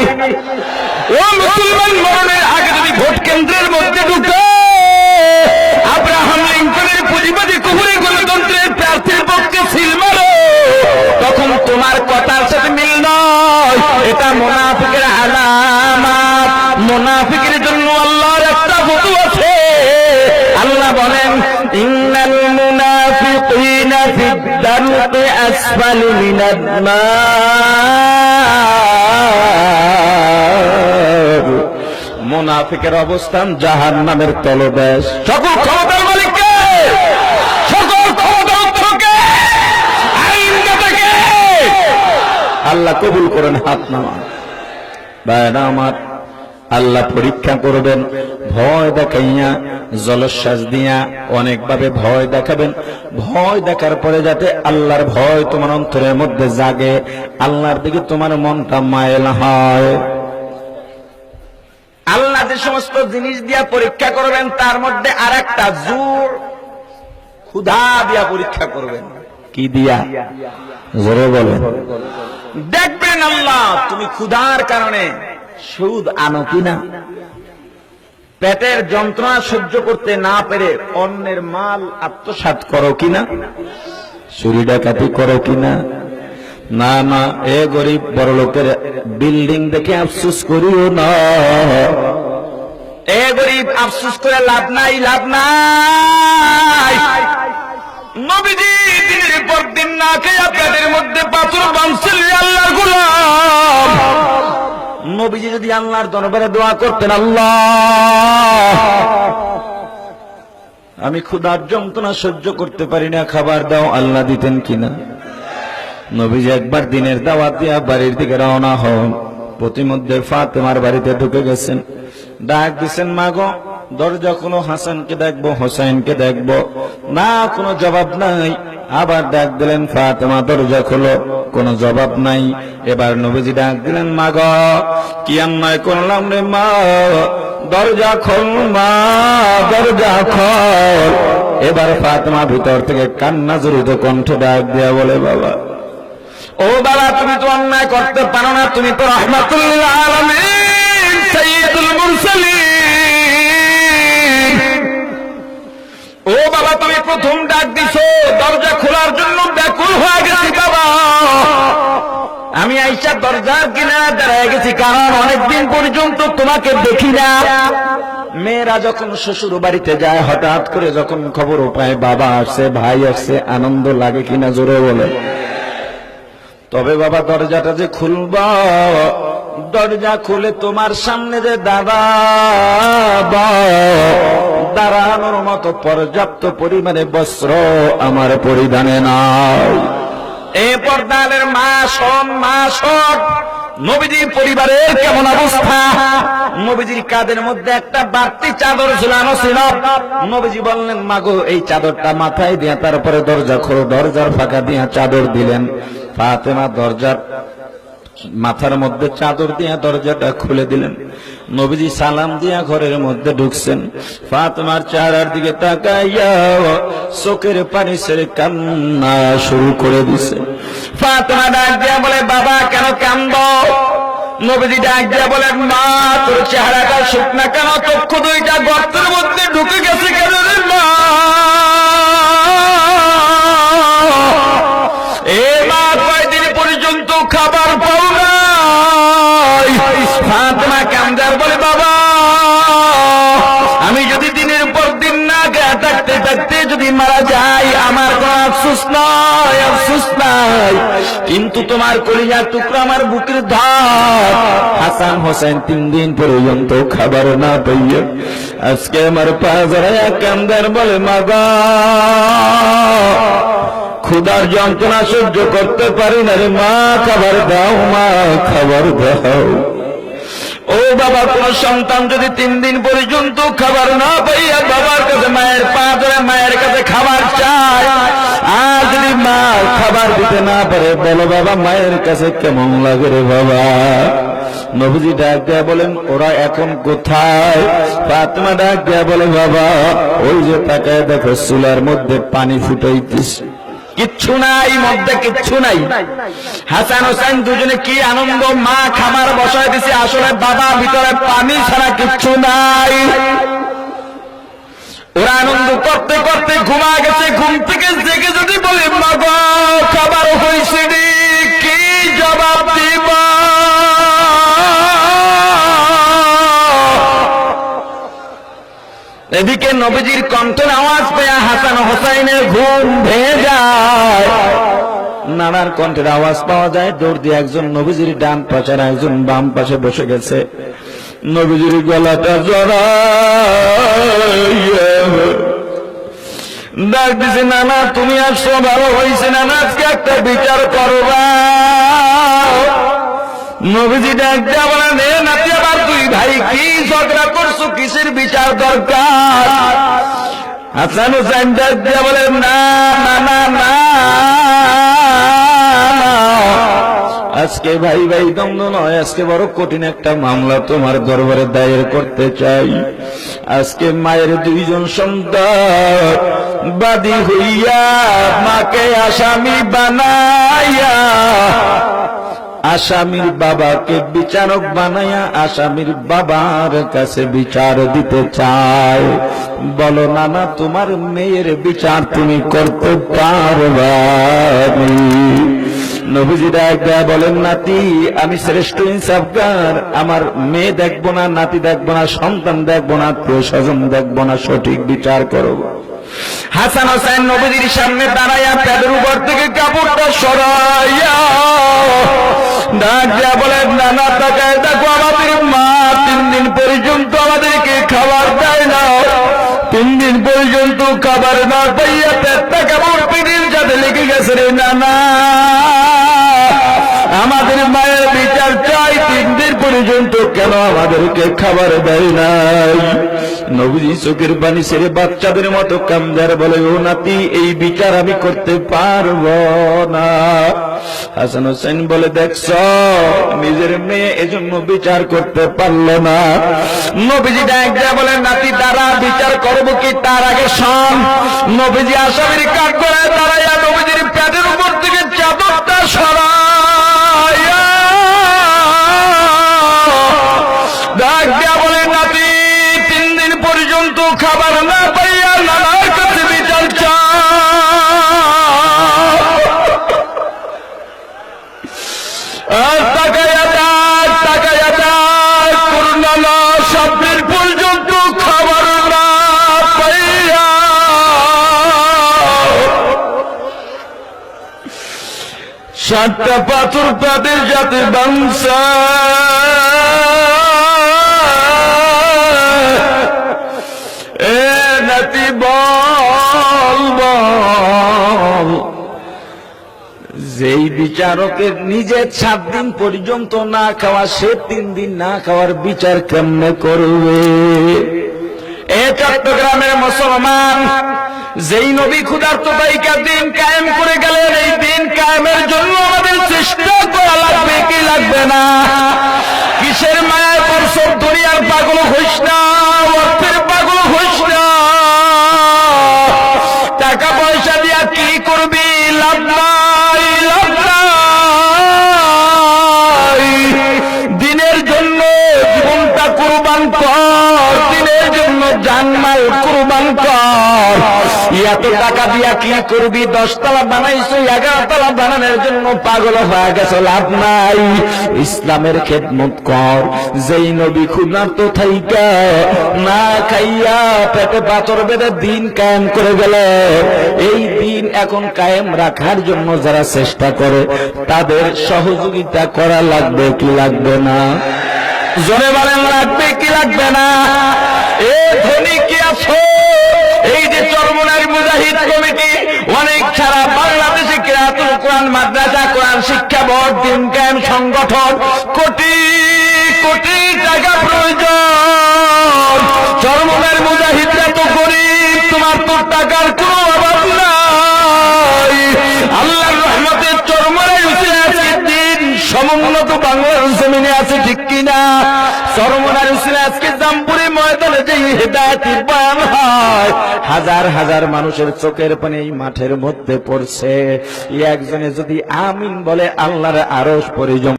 হয়নি। ও মুসলমান, মরণের আগে যদি ভোট কেন্দ্রের মধ্যে ঢুকে আব্রাহাম লিঙ্কনের পুঁজিবাদী কুহুরি গণতন্ত্রের প্রার্থীর পক্ষে সিল মারো, তখন তোমার কথার সাথে মিল নয়, এটা মুনাফিকের আলামত। মুনাফিকের জন্য আল্লাহর একটা বস্তু আছে। আল্লাহ বলেন, ইন্নাল মুনাফিকিনা ফিদ দারকি আসফালি মিনান নার। মুনাফিকের অবস্থান জাহান্নামের তলদেশ। সকল ক্ষমতার মালিক কে? সকল ক্ষমতার উৎস কে? আইনদাতা কে? আল্লাহ কবুল করেন, হাত নামান। ভাইরা আমার, আল্লাহ পরীক্ষা করবেন ভয় দেখাইয়া, জলশ্বাস দিয়া অনেকভাবে ভয় দেখাবেন। ভয় দেখার পরে যাতে আল্লাহর ভয় তোমার অন্তরের মধ্যে জাগে, আল্লাহর দিকে তোমার মনটা মাইল হয়। আল্লাহ যে সমস্ত জিনিস দিয়া পরীক্ষা করবেন তার মধ্যে আর একটা জোর, ক্ষুধা দিয়া পরীক্ষা করবেন। কি দিয়া? জোরে বলেন। দেখবেন আল্লাহ তুমি ক্ষুধার কারণে সুদ আনো কিনা, পেটের যন্ত্রণা সহ্য করতে না পেরে অন্যের মাল আত্মসাৎ করো কিনা, চুরি ডাকাতি করো কিনা। না না, এ গরিব বড় লোকের বিল্ডিং দেখে আফসোস করিও না। এ গরিব আফসোস করে লাভ নাই, লাভ নাই। নবীজি দিনের পর দিন না খেয়ে পেটের মধ্যে পাথর বাঁধছিল আল্লাহর গোলাম। নবীজি যদি আল্লাহর দরবারে দোয়া করতেন, আল্লাহ আমি ক্ষুধার যন্ত্রণা সহ্য করতে পারি না, খাবার দাও, আল্লাহ দিতেন কিনা? নবীজি একবার দিনের দাওয়াত দিয়া বাড়ির দিকে রওনা হন। প্রতিমধ্যে ফাতেমার বাড়িতে ঢুকে গেছেন। ডাক দিছেন, মা গো দরজা খুলো, হাসানকে দেখবো, হোসেনকে দেখবো। না, কোনো জবাব নাই। আবার ডাক দিলেন, ফাতেমা দরজা খুলো, কোনো জবাব নাই। এবার নবীজি ডাক দিলেন, মা গো কি অন্যায় করলাম রে মা, দরজা খোল মা, দরজা খোল। এবার ফাতেমা ভিতর থেকে কান্না জড়িত কণ্ঠে ডাক দিয়া বলে, বাবা, ও বাবা, তুমি তো অন্যায় করতে পারো না, তুমি তো রাহমাতুল আলামিন, সাইয়্যিদুল মুরসালিন। ও বাবা, তুমি প্রথম ডাক দিছো, দরজা খোলার জন্য ব্যাকুল হয়ে গেছি বাবা। আমি আইসা দরজার কিনারে দাঁড়ায় গেছি, কারণ অনেকদিন পর্যন্ত তোমাকে দেখি না। মেয়েরা যখন শ্বশুর বাড়িতে যায়, হঠাৎ করে যখন খবর পায় বাবা আসছে, ভাই আসছে, আনন্দ লাগে কিনা জোরে বলে? তবে বাবা দরজাটা যে খুলব, দরজা খুলে তোমার সামনে যে দাঁড়ানোর মতো পর্যাপ্ত পরিমাণে বস্ত্র আমার পরিধানে নাই। এ পর্দালের মা শোন, মা শোন, নবীজির পরিবারের কেমন অবস্থা। নবীজির কাঁধের মধ্যে একটা বাড়তি চাদর ঝুলানো ছিল। নবীজি বললেন, মাগো এই চাদরটা মাথায় দিয়া তারপরে দরজা খোলো। দরজার ফাঁকা দিয়া চাদর দিলেন। ফাতেমা দরজার মাথার মধ্যে চাদর দিয়া দরজাটা খুলে দিলেন। নবীজি সালাম দিয়া ঘরের মধ্যে ঢুকছেন। ফাতেমার চেহারার দিকে তাকাইয়া চোখের পানি ছেড়ে কান্না শুরু করে দিছে। ফাতেমা ডাক দিয়া বলে, বাবা কেন কান্দো? নবীজি ডাক দিয়া বলেন, মা তোর চেহারাটা শুকনা কেন, চক্ষু দুইটা গর্তের মধ্যে ঢুকে গেছে কেন রে মা? এ মা কয়দিন পর্যন্ত খাবার পাও নাই? ফাতেমা কান্দার বলে, বাবা আমি যদি দিনের পর দিন না খেয়ে থাকতে থাকতে যদি মারা যাই, আমার কোনো আফসোস নাই, আফসোস নাই। কিন্তু তোমার কলিজার টুকরা আমার বুকের ধার। হাসান হোসেন 3 দিন পর্যন্ত খাবার না পাইয়া আজকে আমার পা জড়াইয়া কান্দার বলে, মা গো ক্ষুধার যন্ত্রণা সহ্য করতে পারি না রে মা, খাবার দাও মা, খাবার দাও। ও বাবা, কোন সন্তান যদি 3 দিন পর্যন্ত খাবার না পাইয়া বাবার কাছে, মায়ের পা ধরে মায়ের কাছে খাবার চায়, আর যদি মা খাবার দিতে না পারে, বলো বাবা মায়ের কাছে কেমন লাগে রে বাবা? নবীজি ডাক দেয়া বলেন, ওরা এখন কোথায়? ফাতেমা ডাক দেয়া বলে, বাবা ওই যে তাকায় দেখো চুলার মধ্যে পানি ফুটাইতেছে। কিচ্ছু নাই, মধ্যে কিচ্ছু নাই। হাসান হোসেন দুজনে কি আনন্দ, মা খাবার বসায় দিছে, আসলে বাবা ভিতরে পানি ছাড়া কিচ্ছু নাই। ওরা আনন্দ করতে করতে ঘুমা গেছে। ঘুম থেকে জেগে যদি বলি মা গো খাবার হয়েছে রে, কি জবাব দিব? এদিকে নবীজির কণ্ঠের আওয়াজ পেয়ে হাসান হোসাইনের ঘুম ভেঙে যায়। নানার কণ্ঠের আওয়াজ পাওয়া যায়, দৌড় দিয়ে একজন নবীজির ডান পাশে আর একজন বাম পাশে বসে গেছে। নবীজির গলাটা জড়াইয়া ডাক দিছে, নানা তুমি আসছো ভালো হয়েছে, নানা আজকে একটা বিচার করবা। নবীজি ডাক দিয়া বলেন, হে নাতি আবার তুই ভাই কি ঝগড়া করছো, কিসের বিচার দরকার? হাসান হোসেন ডাক দিয়া বলেন, না না না না, আজকে ভাই ভাই দ্বন্দ্ব নয়, আজকে বড় কঠিন একটা মামলা তোমার দরবারে দায়ের করতে চাই। আজকে মায়ের দুইজন সন্তান বাদী হইয়া মাকে আসামি বানাইয়া, আসামির বাবাকে বিচারক বানাইয়া আসামির বাবার কাছে বিচার দিতে চায়। বলো নানা তোমার মেয়ের বিচার তুমি করতে পারবা? নবীজি ডাক দেয়া বলেন, নাতি আমি শ্রেষ্ঠ ইনসাফগার, আমার মেয়ে দেখবো না, নাতি দেখবো না, সন্তান দেখবো না, আত্মীয় স্বজন দেখবো না, সঠিক বিচার করব। হাসান হোসেন নবীজির সামনে দাঁড়াইয়া পেটের উপর থেকে কাপড়টা সরাইয়া ডাক দেয়া বলেন, নানা তাকায় দেখো আমাদের মা 3 দিন পর্যন্ত আমাদেরকে খাবার দেয় না, 3 দিন পর্যন্ত খাবার না পাইয়া পেটটা কাপড় পিঠের সাথে লেগে গেছে রে নানা, আমাদের মায়ের বিচার চাই, 3 দিন পর্যন্ত কেন আমাদেরকে খাবার দেয় নাই? নবীজি চোখের পানি ছেড়ে বাচ্চাদের মতো কামদার বলে, ও নাতি এই বিচার আমি করতে পারবো না। হাসান হোসেন বলে, দেখছ নিজের মেয়ে এজন্য বিচার করতে পারলো না। নবীজি ডাক দিয়া বলে, নাতি তারা বিচার করবো কি তার আগে শোন। নবীজি আসামির কাঠ করে দাঁড়াইয়া নবীজির পেটের উপর থেকে চাদরটা সরাইয়া ডাক দিয়া বলে, নাতি 3 দিন পর্যন্ত খাবার না পাইয়া নানার কাছে বিচার আর তাকাইয়া ডাক তাকাইয়া ডাক করুণা, 7 দিন পর্যন্ত খাবার না পাইয়া 7টা পাথর তাদের যাতে বাংসা নাতি বল বল, যেই বিচারকের নিজে 7 দিন পর্যন্ত না খাওয়া, সে 3 দিন না খাওয়ার বিচার কেমনে করবে? এ চট্টগ্রামের মুসলমান, যেই নবী ক্ষুধার্ত তাইকা দিন কায়েম করে গেলেন, এই দিন কায়েমের জন্য আমাদের চেষ্টা করা লাগবে কি লাগবে না? কিসের মায়ায় পড়ছো? দুনিয়ার পাগল হইস না, অর্থের পাগল হইস না। টাকা পয়সা দিয়া কি করবি? লাভ নাই, লাভ নাই। দিনের জন্য জীবনটা কুরবান কর, দিনের জন্য জানমাল কুরবান কর। এত টাকা দিয়া কি করবি? 10 তলা বানাইছো, 11 তলা বানানোর জন্য পাগল হয়ে গেছো, লাভ নাই। ইসলামের খেদমত কর। যেই নবী ক্ষুধার্ত থাইকা না খাইয়া পেটে পাথর বেঁধে দিন কায়েম করে গেল, এই দিন এখন কায়েম রাখার জন্য যারা চেষ্টা করে তাদের সহযোগিতা করা লাগবে কি লাগবে না? জোরে বলেন, লাগবে কি লাগবে না? এ ধনী কি আছো? এই যে চরমনার মুজাহিদ কমিটি, অনেক সারা বাংলাদেশে কিরাতুল কোরআন মাদ্রাসা, কোরআন শিক্ষা বোর্ড, দিন কায়েম সংগঠন, কোটি কোটি টাকা প্রয়োজন। চরমনার মুজাহিদরা তো গরিব, তোমার তো টাকার কোনো অভাব নাই। আল্লাহর রহমতে চরমনার উসিলায় আজকে দিন সমুন্নত বাংলার জমিনে আছে, ঠিক কিনা? চরমনার উসিলায় আজকে জামপুরি ময়দানে যে হিদায়াতের বয়ান হয়, নয়, হাজার হাজার মানুষের চোখের পানি এই মাঠের মধ্যে পড়ছে। একজনে যদি আমিন বলে আল্লাহর আরশ পরিজম